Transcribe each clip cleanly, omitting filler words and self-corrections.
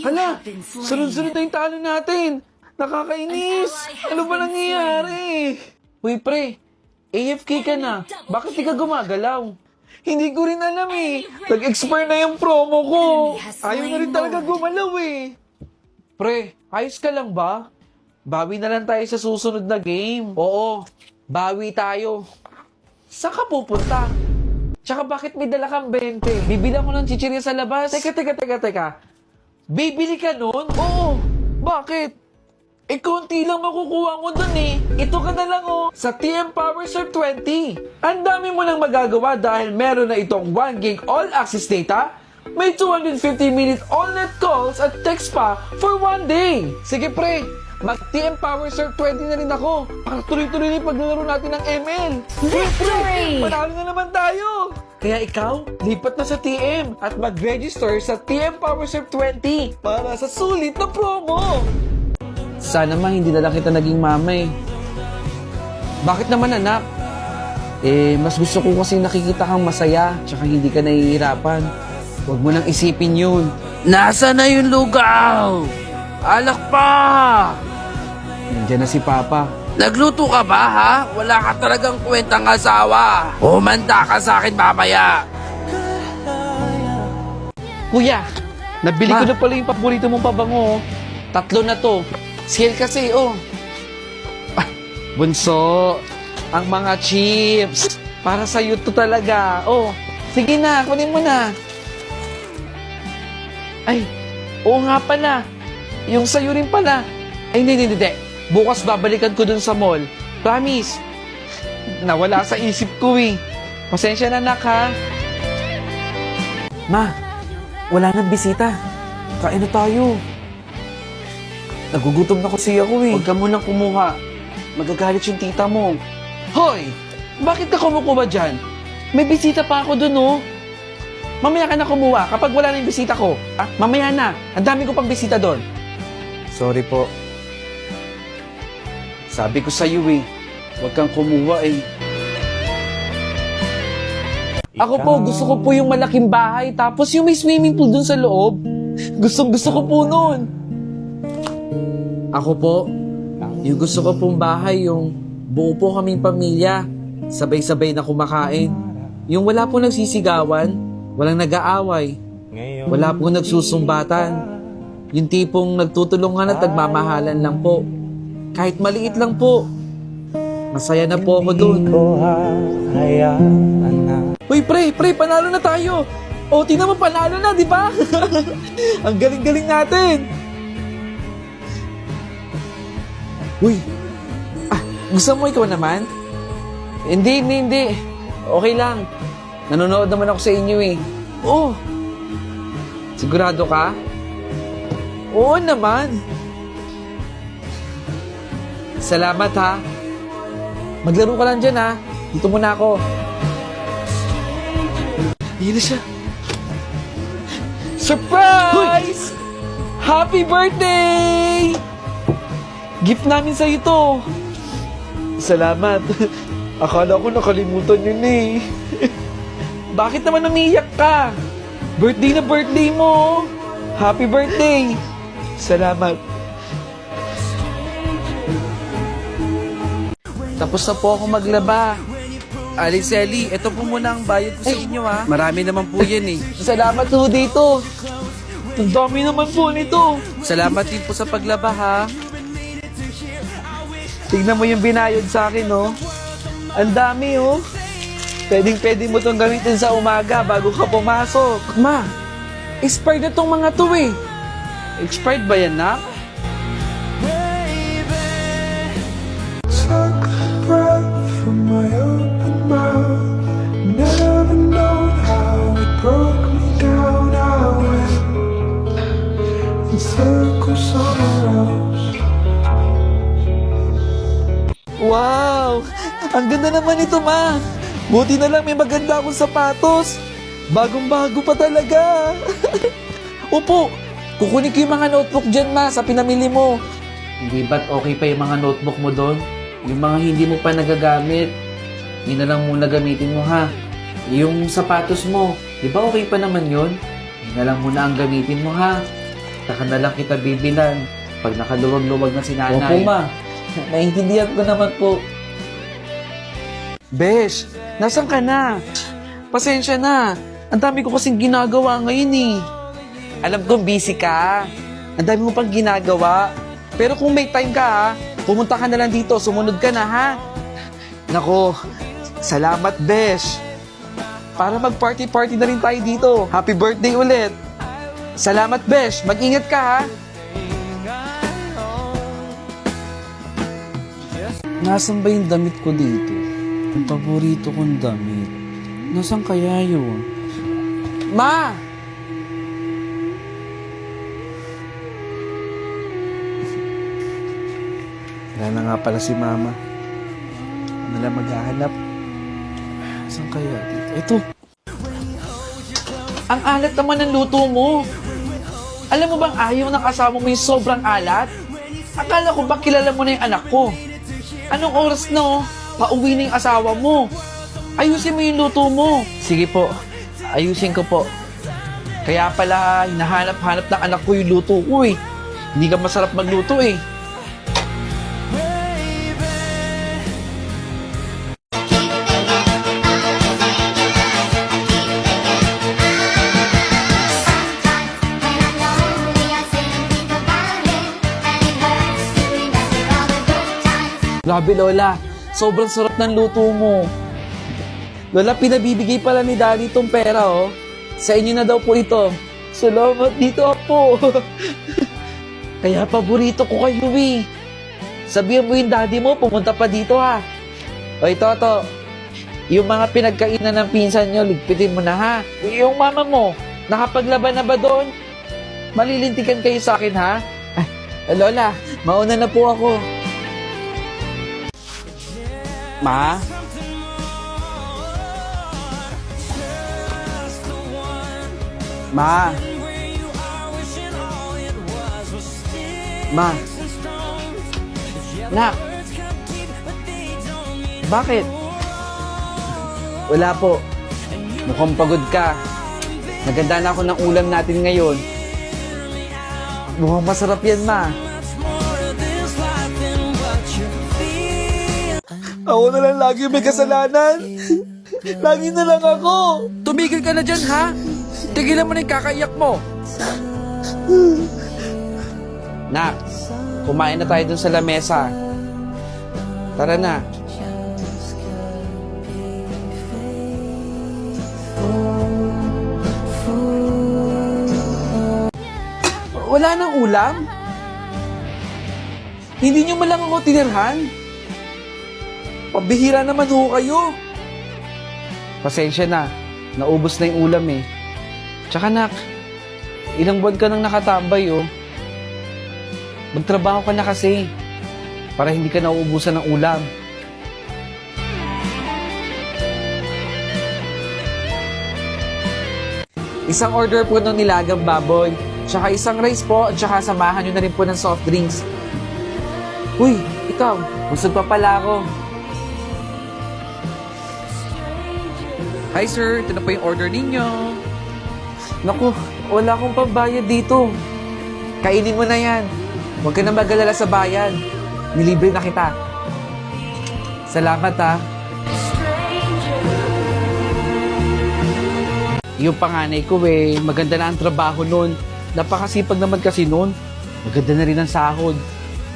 Hala, sunod-sunod na yung talo natin. Nakakainis. Ano ba nangyayari? Uy, pre. AFK ka na. Bakit di ka gumagalaw? Hindi ko rin alam eh. Nag-expire na yung promo ko. Ayaw na rin talaga gumalaw eh. Pre, ayos ka lang ba? Bawi na lang tayo sa susunod na game. Oo, bawi tayo. Saan ka pupunta? Tsaka bakit may dala kang 20? Bibilang ko ng chichirya sa labas. Teka. Bibili ka nun? Oo. Bakit? Eh, konti lang makukuha ko dun eh. Ito ka na lang oh. Sa TM Power Surf 20. Ang dami mo nang magagawa dahil meron na itong 1 gig all-access data, may 250-minute all-net calls at text pa for 1 day. Sige pre, mag-TM Power Surf 20 na rin ako. Para tuloy-tuloy na yung paglalaro natin ng ML. Victory! Panalo na naman tayo! Kaya ikaw, lipat na sa TM at mag-register sa TM Power Surf 20 para sa sulit na promo! Sana ma, hindi na lang kita naging mama eh. Bakit naman anak? Eh, mas gusto ko kasi nakikita kang masaya tsaka hindi ka nahihirapan. Huwag mo nang isipin yun. Nasa na yung lugaw? Alak pa! Nandiyan na si Papa. Nagluto ka ba ha? Wala ka talagang kwentang asawa. Humanda ka sa akin mamaya. Kuya, nabili ko na pala yung paborito mong pabango. 3 na to. Sale kasi, oh. Ah, bunso, ang mga chips. Para sa'yo to talaga. Oh, sige na, kunin mo na. Ay, oo nga pala. Yung sa'yo rin pala. Ay, hindi. Bukas babalikan ko dun sa mall. Promise. Nawala sa isip ko eh. Pasensya na, nak, ha? Ma, wala nang bisita. Kain na tayo. Nagugutom na kasi ako eh. Huwag ka munang kumuha. Magagalit yung tita mo. Hoy! Bakit ka kumukuha dyan? May bisita pa ako dun, oh. Mamaya ka na kumuha kapag wala na yung bisita ko. Ah, mamaya na. Ang dami ko pang bisita doon. Sorry po. Sabi ko sa'yo eh. Huwag kang kumuha eh. Ako po, gusto ko po yung malaking bahay. Tapos yung may swimming pool dun sa loob. Gusto ko po nun. Ako po, yung gusto ko pong bahay, yung buo po kaming pamilya, sabay-sabay na kumakain. Yung wala po nagsisigawan, walang nag-aaway, wala po nagsusumbatan. Yung tipong nagtutulungan at nagmamahalan lang po. Kahit maliit lang po, masaya na po ako dun. Uy pre, panalo na tayo! O, tingnan mo, panalo na, di ba? Ang galing-galing natin! Uy! Gusto mo ikaw naman? Hindi. Okay lang. Nanonood naman ako sa inyo eh. Oh! Sigurado ka? Oo naman. Salamat ha. Maglaro ka lang dyan ha. Dito muna ako. Ayan na siya. Surprise! Uy! Happy birthday! Gift namin sa ito. Salamat. Akala ko nakalimutan yun eh. Bakit naman umiiyak ka? Birthday na birthday mo. Happy birthday. Salamat. Tapos na po ako maglaba. Alice Ellie, ito po muna ang bayad ko sa inyo ha. Marami naman po yan eh. Salamat po dito. Ang dami naman po nito. Salamat din po sa paglaba ha. Tignan mo yung binayad sa akin, oh. Ang dami, oh. Pwede mo itong gamitin sa umaga bago ka pumasok. Ma, expired na tong mga to, eh. Expired ba yan, na? Took a breath from my open mouth. Never known how it broke me down. I went in circles somewhere else. Wow! Ang ganda naman ito, ma. Buti na lang may maganda akong sapatos. Bagong-bago pa talaga. Upo, kukunin ko yung mga notebook dyan, ma, sa pinamili mo. Hindi ba't okay pa yung mga notebook mo doon? Yung mga hindi mo pa nagagamit, yun na lang muna gamitin mo, ha? Yung sapatos mo, di ba okay pa naman yun? Yun na lang muna ang gamitin mo, ha? Saka na lang kita bibilan pag nakaluwag-luwag na si nanay. Opo, ma. Naintindihan ko naman po. Besh, nasan ka na? Pasensya na. Ang dami ko kasing ginagawa ngayon eh. Alam ko busy ka. Ang dami mo pang ginagawa. Pero kung may time ka ha, pumunta ka na lang dito. Sumunod ka na ha. Nako, salamat Besh. Para mag-party-party na rin tayo dito. Happy birthday ulit. Salamat Besh. Mag-ingat ka ha. Nasaan ba yung damit ko dito? Ang paborito kong damit. Nasaan kaya yun? Ma! Wala na nga pala si Mama. Ano lang maghahanap? Saan kaya dito? Ito! Ang alat naman ng luto mo. Alam mo bang ayaw ng kasama mo yung sobrang alat? Akala ko ba kilala mo na yung anak ko? Anong oras na oh? Pauwi na yung asawa mo. Ayusin mo yung luto mo. Sige po, ayusin ko po. Kaya pala, hinahanap-hanap ng anak ko yung luto ko eh. Hindi ka masarap magluto eh. Grabe Lola, sobrang sarap ng luto mo. Lola, pinabibigay pala ni Daddy itong pera oh. Sa inyo na daw po ito. Salamat dito po. Kaya paborito ko kayo eh. Sabihan mo yung daddy mo, pumunta pa dito ha. O ito, yung mga pinagkainan ng pinsan nyo, ligpitin mo na ha. Yung mama mo, nakapaglaban na ba doon? Malilintikan kayo sa akin ha. Ay, Lola, mauna na po ako. Ma? Ma? Ma? Nak? Bakit? Wala po. Mukhang pagod ka. Naganda na ako ng ulam natin ngayon. Mukhang masarap yan, Ma. Ako na lang lagi may kasalanan. Lagi na lang ako. Tumigil ka na dyan, ha? Tigilan mo na yung kakaiyak mo. Nak, kumain na tayo dun sa lamesa. Tara na. Wala nang ulam? Hindi nyo malang ako tinirhan? Pabihira naman ho kayo. Pasensya na. Naubos na yung ulam eh. Tsaka nak, ilang buwan ka nang nakatambay oh. Magtrabaho ka na kasi. Para hindi ka nauubusan ng ulam. Isang order po ng nilagang baboy. Tsaka isang rice po. Tsaka samahan nyo na rin po ng soft drinks. Uy, ikaw. Busog pa pala ako. Hi sir, ito na po yung order ninyo. Naku, wala akong pambayad dito. Kainin mo na yan. Huwag ka na mag-alala sa bayad. Nilibre na kita. Salamat ha. Yung panganay ko maganda na ang trabaho nun. Napakasipag naman kasi nun. Maganda na rin ang sahod.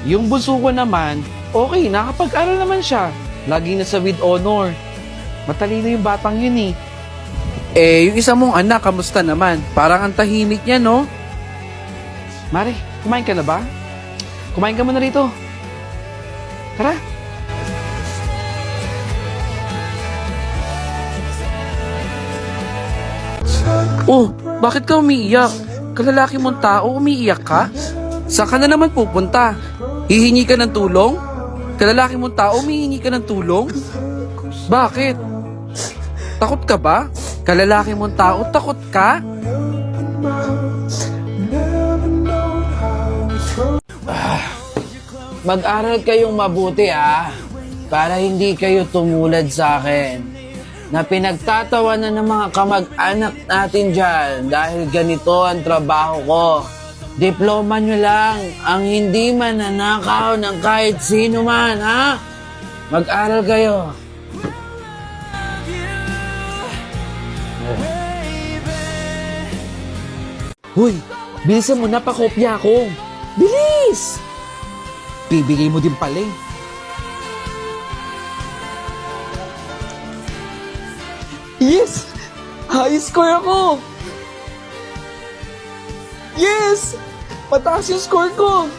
Yung bunso ko naman, okay, nakapag-aral naman siya. Laging nasa with honor. Matalino yung batang yun eh. Yung isa mong anak, kamusta naman? Parang ang tahimik niya, no? Mare, kumain ka na ba? Kumain ka muna rito. Tara. Oh, bakit ka umiiyak? Kalalaki mong tao, umiiyak ka? Saan ka na naman pupunta? Hihingi ka ng tulong? Kalalaki mong tao, umihingi ka ng tulong? Bakit? Takot ka ba? Kalalaki mong tao, takot ka? Mag-aral kayong mabuti para hindi kayo tumulad sa akin na pinagtatawanan ng mga kamag-anak natin dyan dahil ganito ang trabaho ko. Diploma nyo lang ang hindi mananakaw ng kahit sino man, ha? Mag-aral kayo. Hoy, bilisan mo na, pakopya ako. Bilis! Bibigay mo din pala eh. Yes! High score ako! Yes! Mataas yung score ko!